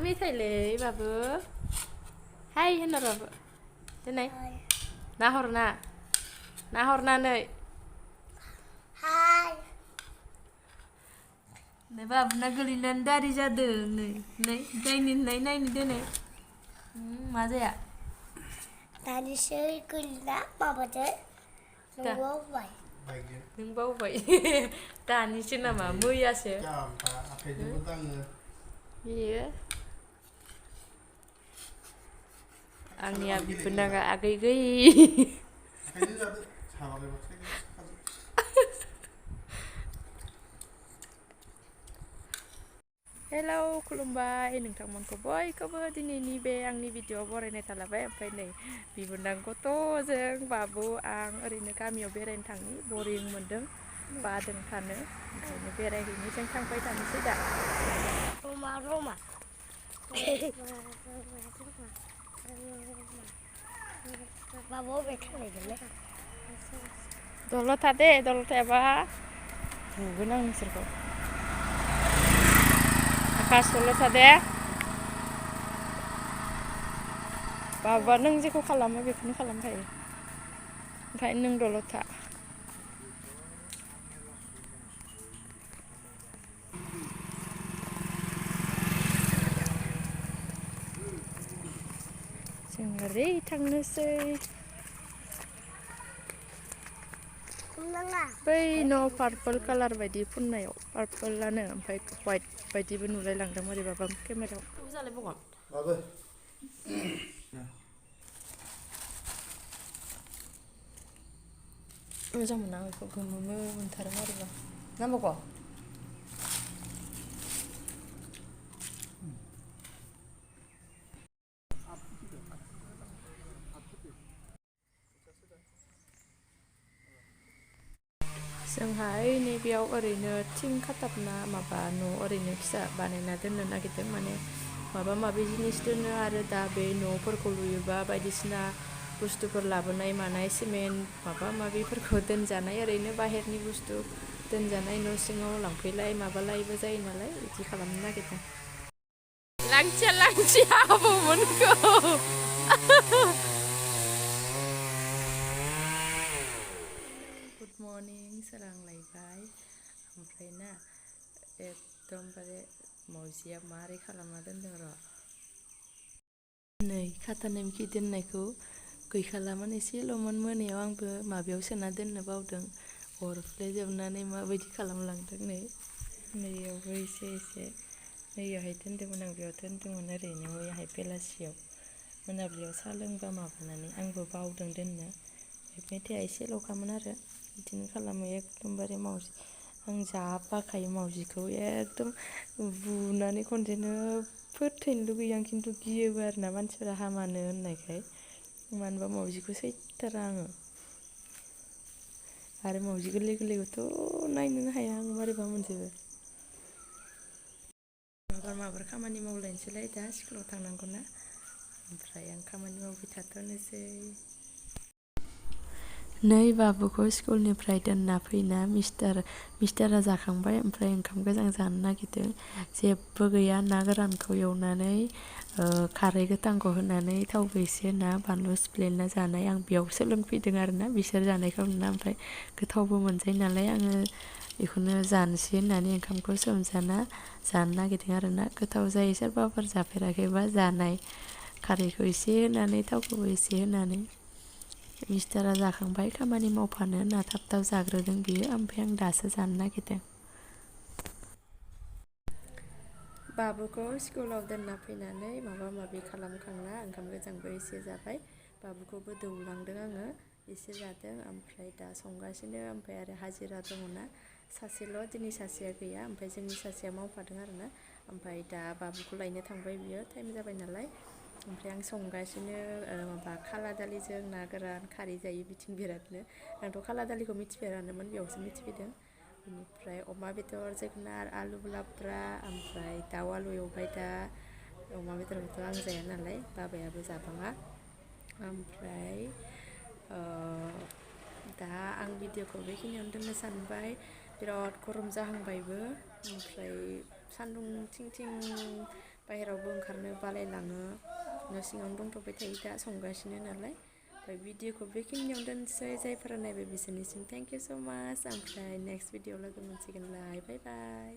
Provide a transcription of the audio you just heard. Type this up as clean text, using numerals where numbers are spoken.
Meथाइलै बाबु हाय होनहर बाबु दिनै नाहरनानै हाय नै बाबुना गोलैनानै दारि जादों नै नायनो दिनै मा जाया दानिसो गोलैना माबादो नों बावबाय दानिसो नामा मैयासो बेयो आंनिया बिबोनांगा आगै हेलौ खुलुमबाय नोंथांमोनखौ बयखौबो दिनैनि बे आंनि भिडिअ'आव बरायनाय थालाबाय ओमफ्राय नै बिबोनां गथ'जों बाबु आं ओरैनो गामियाव बेरायनो थांनि बरिं मोनदों बादों थानो ओंखायनो बेरायहैनो जों थांबाय थानोसै दा रमा बाबु बेथालायदोंलै दलद था दे दलद थायाबा बुगोन आं नोंसोरखौ आकाश दलद था दे बाबुआ नों जेखौ खालामो बेखौनो खालामखायो ओंखायनो नों दलद था जों ओरै थांनोसै नङा बै न' पार्पल कालार बायदि फुननायाव पार्पलानो ओमफ्राय व्हाइट बायदिबो नुलायलांदों बोरैबाबा केमेरायाव जालाय बगन मोजां मोना आं बेखौ गोमोमो मोनथारो मारैबा नांबावगौ जोंहा नैबेयाव ओरैनो थिं खाथाबना माबा न' ओरैनो फिसा बानायना दोननो नागिरदों माने माबा माबि जिनिस दोनो आरो दा बे न'फोरखौ लुयोबा बायदिसिना बुस्थुफोर लाबोनाय मानाय सिमेन्ट माबा माबिफोरखौ दोनजानाय ओरैनो बाहेरनि बुस्थु दोनजानाय न' सिङाव लांफैलाय माबालायबो जायो नालाय बिदि खालामनो नागिरदों लांथिया आबौमोनखौ गुड मर्निं सोरांलायबाय ओमफ्राय ना एकदमबारे मावजिया मारै खालामना दोनदों र' नै खाटानेमखि दोननायखौ गैखालामोन एसेल'मोन मोनायाव आंबो माबायाव सोना दोननो बावदों अरफ्लेजोबनानै माबायदि खालामलांदों नैयावबो एसे नैयावहाय दोनदोंमोन आं बेयाव दोनदोंमोन ओरैनो मैयाहाय बेलासियाव मोनाबिलियाव साहा लोंबा माबानानै आंबो बावदों दोननो मेथाइआ एसेल'खामोन आरो बिदिनो खालामो एकदमबारे मावजि आं जा बाखायो मावजिखौ एकदम बुनानै खनसेनो फोथैनो लुगैयो आं खिन्थु गियोबो आरोना मानसिफोरा हामानो होननायखाय मानोबा मावजिखौ सैथारा आङो आरो मावजि गोरलैखौथ' नायनोनो हाया आं मारैबा मोनजोबो माबार खामानि मावलायनोसैलाय दा स्कुलाव थांनांगौ ना ओमफ्राय आं खामानि मावबाय थाथ'नोसै नै बाबुखौ स्कुलनिफ्राय दोनना फैना मिस्टारा जाखांबाय ओमफ्राय ओंखाम गोजां जानो नागिरदों जेबो गैया ना गोरानखौ एवनानै खारै गोथांखौ होनानै थावबो एसे होना बानलु सिफ्लेना जानाय आं बेयाव सोलोंफैदों आरोना बिसोर जानायखौ नुना ओमफ्राय गोथावबो मोनजायो नालाय आङो बेखौनो जानोसै होननानै ओंखामखौ सोमजाना जानो नागिरदों आरोना गोथाव जायो सोरबाफोर जाफेराखैबा जानाय खारैखौ एसे होनानै थावखौबो एसे होनानै मिस्टारा जाखांबाय खामानि मावफानो होनना थाब जाग्रोदों बियो ओमफ्राय आं दासो जानो नागिरदों बाबुखौ स्कुलाव दोनना फैनानै माबा माबि खालामखांना ओंखाम गोजांबो एसे जाबाय बाबुखौबो दौलांदों आङो एसे जादों ओमफ्राय दा संगासिनो ओमफ्राय आरो हाजिरा दङना सासेल' दिनै सासेया गैया ओमफ्राय जोंनि सासेया मावफादों आरोना ओमफ्राय दा बाबुखौ लायनो थांबाय बियो टाइम जाबाय नालाय ओमफ्राय आं संगासिनो माबा खाला दालिजों ना गोरान खारै जायो बिथिं बिरादनो आंथ' खाला दालिखौ मिथिफेरानोमोन बेयावसो मिथिफैदों बेनिफ्राय अमा बेदर जोगोनार आलु लाब्रा ओमफ्राय दाउ आलु एवबाय दा अमा बेदरखौथ' आं जाया नालाय बाबायाबो जाबाङा ओमफ्राय दा आं भिडिअखौ बेखिनियावनो दोननो सानबाय बिराद गरम जाहांबायबो ओमफ्राय सान्दुं थिं थिं बाहेरावबो ओंखारनो बालायलाङो न' सिङावनो दंथ'बाय थायो दा संगासिनो नालाय ओमफ्राय भिडिअखौ बेखिनियाव दोनसै जायफोरा नायबाय बिसोरनिसिम थेंक इउ स' माच ओमफ्राय नेक्स्ट भिडिअ लोगो मोनसिगोनलाय बाय बाय